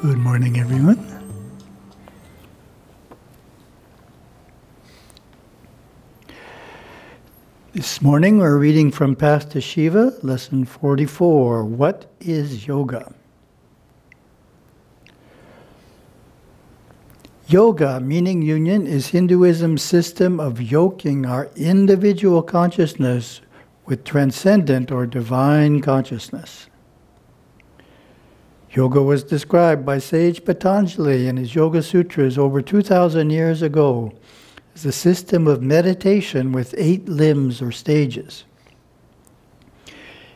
Good morning, everyone. This morning we're reading from Path to Shiva, lesson 44. What is yoga? Yoga, meaning union, is Hinduism's system of yoking our individual consciousness with transcendent or divine consciousness. Yoga was described by sage Patanjali in his Yoga Sutras over 2,000 years ago as a system of meditation with 8 limbs or stages.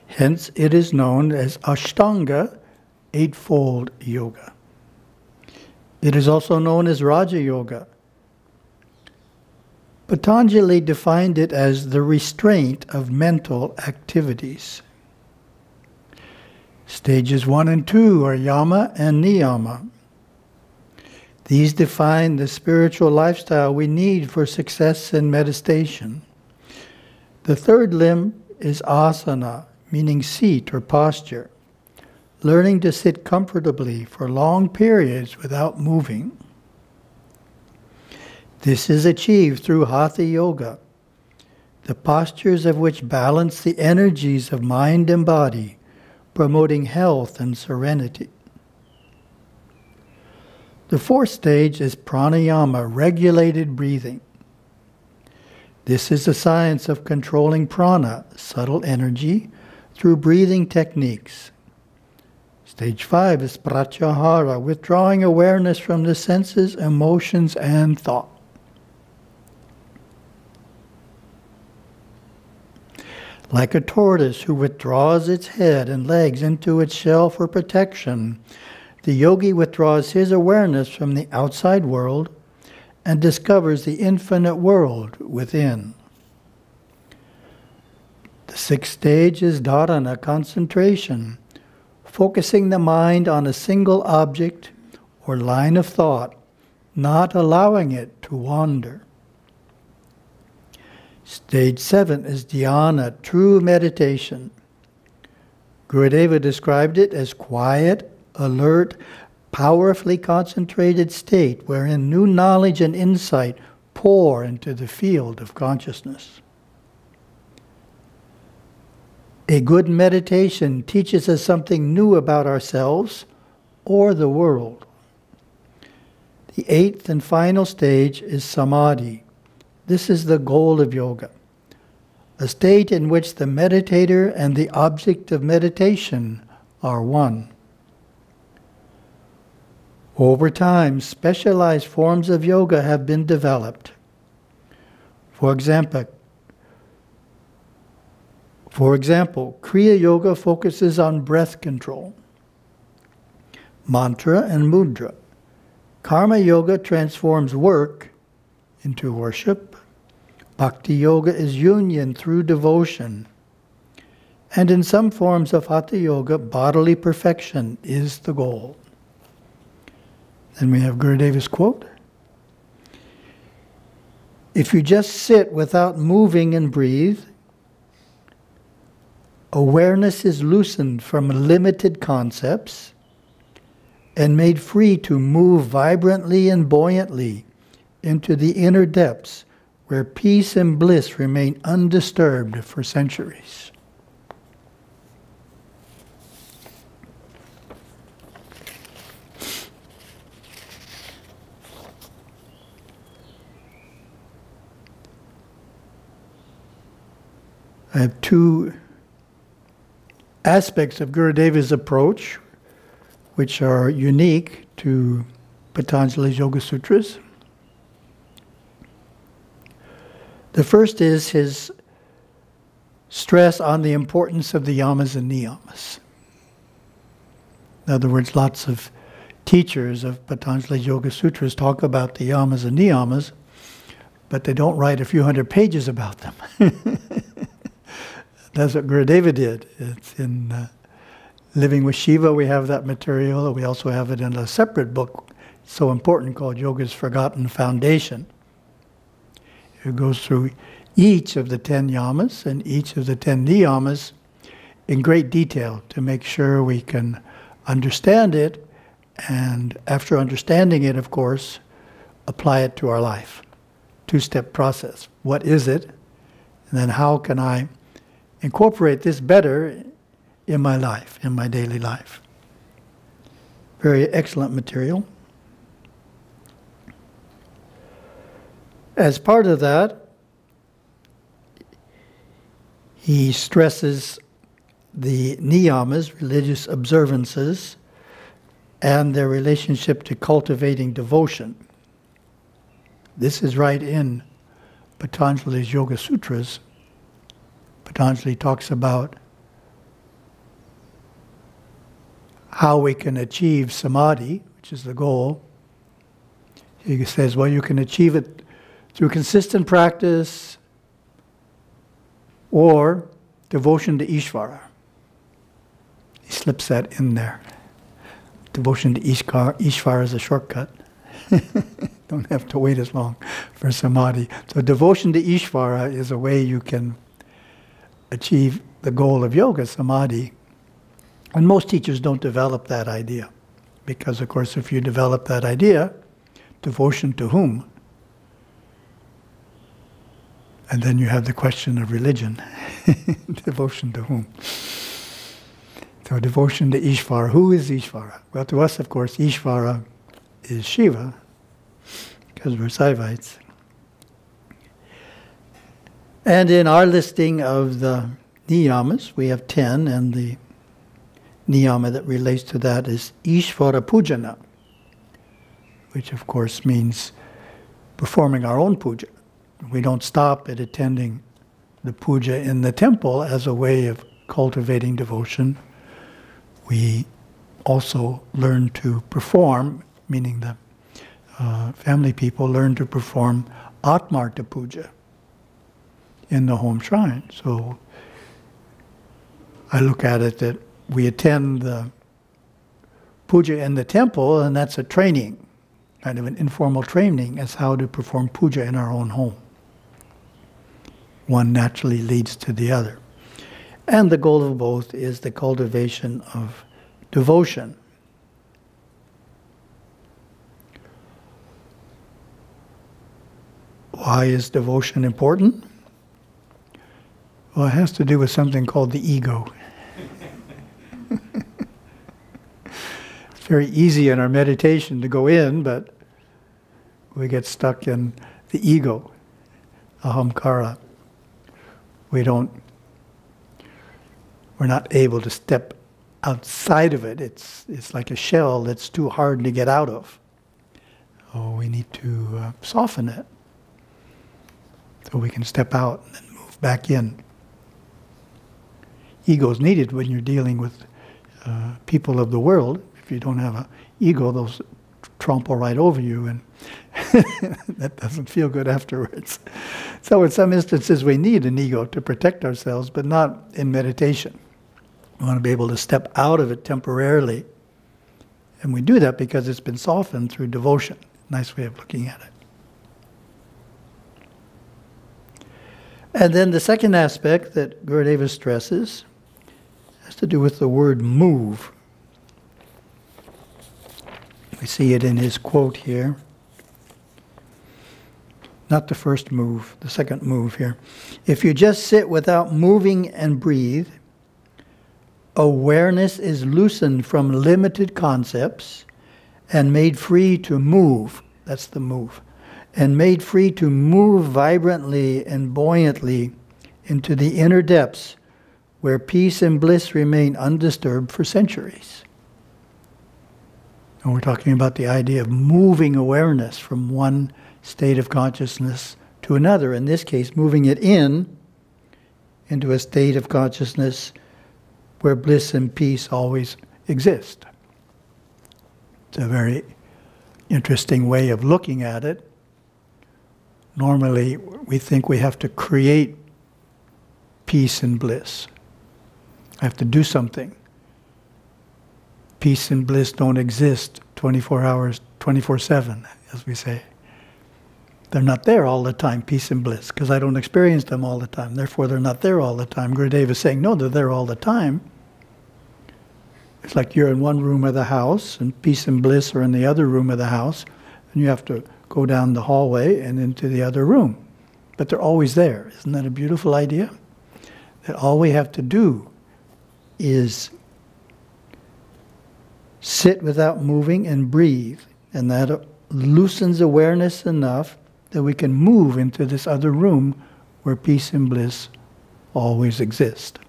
Hence, it is known as Ashtanga, eightfold yoga. It is also known as Raja Yoga. Patanjali defined it as the restraint of mental activities. Stages 1 and 2 are yama and niyama. These define the spiritual lifestyle we need for success in meditation. The third limb is asana, meaning seat or posture, learning to sit comfortably for long periods without moving. This is achieved through hatha yoga, the postures of which balance the energies of mind and body, promoting health and serenity. The fourth stage is pranayama, regulated breathing. This is the science of controlling prana, subtle energy, through breathing techniques. Stage 5 is pratyahara, withdrawing awareness from the senses, emotions, and thought. Like a tortoise who withdraws its head and legs into its shell for protection, the yogi withdraws his awareness from the outside world and discovers the infinite world within. The sixth stage is dharana, concentration, focusing the mind on a single object or line of thought, not allowing it to wander. Stage 7 is dhyana, true meditation. Gurudeva described it as quiet, alert, powerfully concentrated state wherein new knowledge and insight pour into the field of consciousness. A good meditation teaches us something new about ourselves or the world. The 8th and final stage is samadhi. This is the goal of yoga, a state in which the meditator and the object of meditation are one. Over time, specialized forms of yoga have been developed. For example, Kriya Yoga focuses on breath control, mantra and mudra. Karma Yoga transforms work into worship. Bhakti Yoga is union through devotion. And in some forms of Hatha Yoga, bodily perfection is the goal. Then we have Gurudeva's quote. If you just sit without moving and breathe, awareness is loosened from limited concepts and made free to move vibrantly and buoyantly into the inner depths where peace and bliss remain undisturbed for centuries. I have 2 aspects of Gurudeva's approach which are unique to Patanjali's Yoga Sutras. The first is his stress on the importance of the yamas and niyamas. In other words, lots of teachers of Patanjali's Yoga Sutras talk about the yamas and niyamas, but they don't write a few hundred pages about them. That's what Gurudeva did. It's in Living with Shiva, we have that material. We also have it in a separate book, so important, called Yoga's Forgotten Foundation. It goes through each of the 10 yamas and each of the 10 niyamas in great detail to make sure we can understand it and after understanding it, of course, apply it to our life. Two-step process. What is it? And then how can I incorporate this better in my life, in my daily life? Very excellent material. As part of that, he stresses the niyamas, religious observances, and their relationship to cultivating devotion. This is right in Patanjali's Yoga Sutras. Patanjali talks about how we can achieve samadhi, which is the goal. He says, well, you can achieve it through consistent practice or devotion to Ishvara. He slips that in there. Devotion to Ishvara is a shortcut. Don't have to wait as long for samadhi. So devotion to Ishvara is a way you can achieve the goal of yoga, samadhi. And most teachers don't develop that idea. Because, of course, if you develop that idea, devotion to whom? And then you have the question of religion. Devotion to whom? So devotion to Ishvara. Who is Ishvara? Well, to us, of course, Ishvara is Shiva, because we're Saivites. And in our listing of the niyamas, we have 10, and the niyama that relates to that is Ishvara Pujana, which of course means performing our own puja. We don't stop at attending the puja in the temple as a way of cultivating devotion. We also learn to perform, meaning the family people learn to perform Atmarta Puja in the home shrine. So I look at it that we attend the puja in the temple, and that's a training, kind of an informal training as how to perform puja in our own home. One naturally leads to the other. And the goal of both is the cultivation of devotion. Why is devotion important? Well, it has to do with something called the ego. It's very easy in our meditation to go in, but we get stuck in the ego, ahamkara. We're not able to step outside of it. It's like a shell that's too hard to get out of. Oh, we need to soften it so we can step out and then move back in. Ego is needed when you're dealing with people of the world. If you don't have an ego, they'll trample right over you, and that doesn't feel good afterwards. So in some instances we need an ego to protect ourselves, but not in meditation. We want to be able to step out of it temporarily. And we do that because it's been softened through devotion. Nice way of looking at it. And then the second aspect that Gurudeva stresses has to do with the word move. We see it in his quote here. Not the first move, the second move here. If you just sit without moving and breathe, awareness is loosened from limited concepts and made free to move. That's the move. And made free to move vibrantly and buoyantly into the inner depths where peace and bliss remain undisturbed for centuries. And we're talking about the idea of moving awareness from one state of consciousness to another. In this case, moving it into a state of consciousness where bliss and peace always exist. It's a very interesting way of looking at it. Normally, we think we have to create peace and bliss. I have to do something. Peace and bliss don't exist 24 hours, 24/7, as we say. They're not there all the time, peace and bliss, because I don't experience them all the time. Therefore, they're not there all the time. Gurudeva is saying, no, they're there all the time. It's like you're in one room of the house and peace and bliss are in the other room of the house, and you have to go down the hallway and into the other room. But they're always there. Isn't that a beautiful idea? That all we have to do is sit without moving and breathe, and that loosens awareness enough that we can move into this other room where peace and bliss always exist.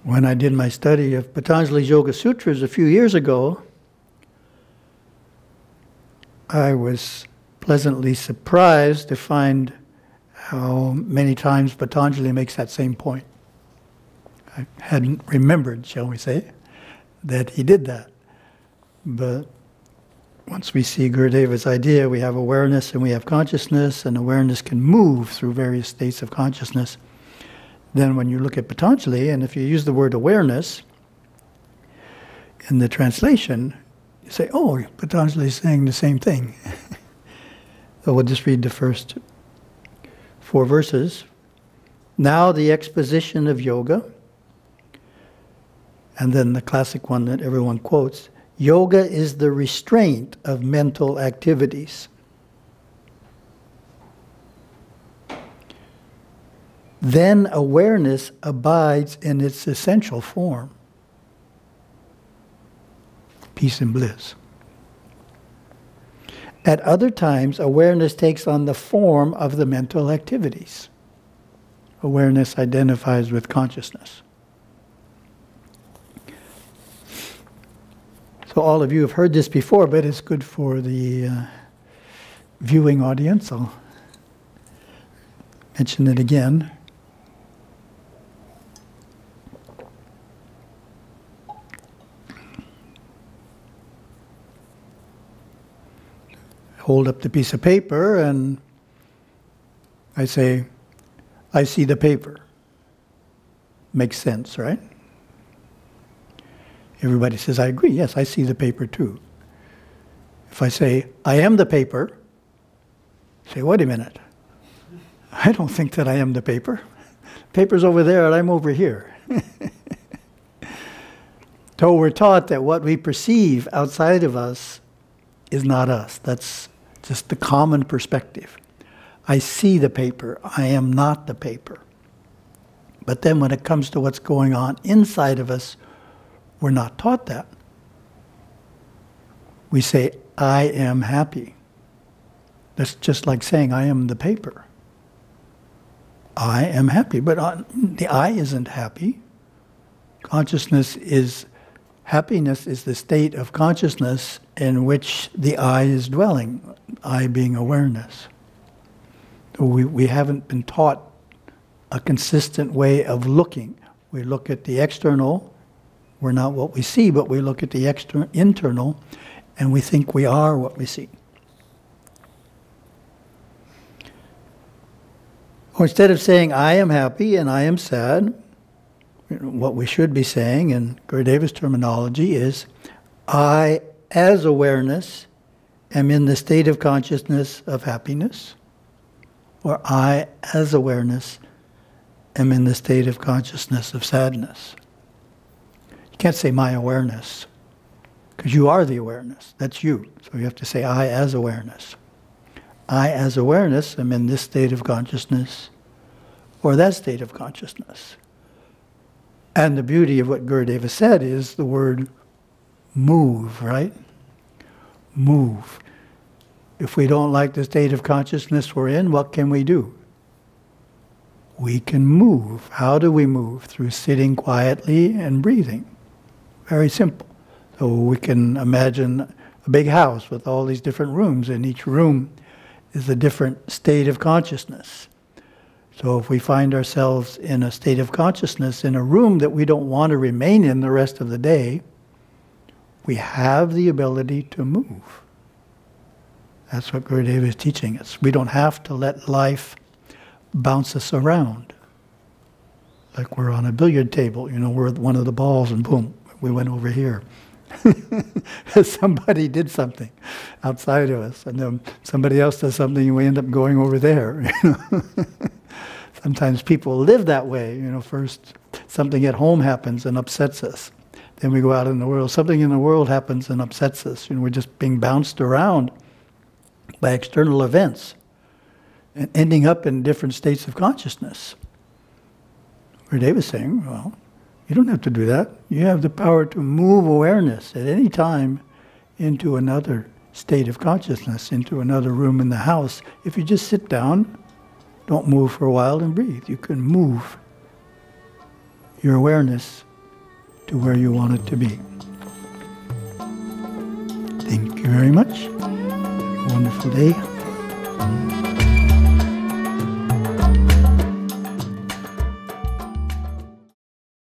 When I did my study of Patanjali's Yoga Sutras a few years ago, I was pleasantly surprised to find how many times Patanjali makes that same point. I hadn't remembered, shall we say, that he did that. But once we see Gurudeva's idea, we have awareness and we have consciousness, and awareness can move through various states of consciousness. Then when you look at Patanjali, and if you use the word awareness in the translation, you say, oh, Patanjali is saying the same thing. So we'll just read the first 4 verses. Now the exposition of yoga, and then the classic one that everyone quotes, yoga is the restraint of mental activities. Then awareness abides in its essential form, peace and bliss. At other times, awareness takes on the form of the mental activities. Awareness identifies with consciousness. So all of you have heard this before, but it's good for the viewing audience. I'll mention it again. Hold up the piece of paper and I say, I see the paper. Makes sense, right? Everybody says, I agree. Yes, I see the paper too. If I say, I am the paper, say, wait a minute. I don't think that I am the paper. Paper's over there and I'm over here. So we're taught that what we perceive outside of us is not us. That's just the common perspective. I see the paper. I am not the paper. But then when it comes to what's going on inside of us, we're not taught that. We say, I am happy. That's just like saying, I am the paper. I am happy, but the I isn't happy. Happiness is the state of consciousness in which the I is dwelling, I being awareness. So we haven't been taught a consistent way of looking. We look at the external, we're not what we see, but we look at the internal, and we think we are what we see. Or instead of saying, I am happy and I am sad, what we should be saying in Gurudeva's terminology is, I, as awareness, am in the state of consciousness of happiness, or I, as awareness, am in the state of consciousness of sadness. You can't say my awareness, because you are the awareness. That's you. So you have to say I, as awareness. I, as awareness, am in this state of consciousness, or that state of consciousness. And the beauty of what Gurudeva said is the word move, right? Move. If we don't like the state of consciousness we're in, what can we do? We can move. How do we move? Through sitting quietly and breathing. Very simple. So we can imagine a big house with all these different rooms, and each room is a different state of consciousness. So if we find ourselves in a state of consciousness in a room that we don't want to remain in the rest of the day, we have the ability to move. That's what Gurudeva is teaching us. We don't have to let life bounce us around. Like we're on a billiard table, we're one of the balls and boom, we went over here. Somebody did something outside of us, and then somebody else does something, and we end up going over there. Sometimes people live that way. First something at home happens and upsets us. Then we go out in the world. Something in the world happens and upsets us. We're just being bounced around by external events and ending up in different states of consciousness. Where Dave was saying, well, you don't have to do that. You have the power to move awareness at any time into another state of consciousness, into another room in the house. If you just sit down, don't move for a while and breathe. You can move your awareness to where you want it to be. Thank you very much. Have a wonderful day.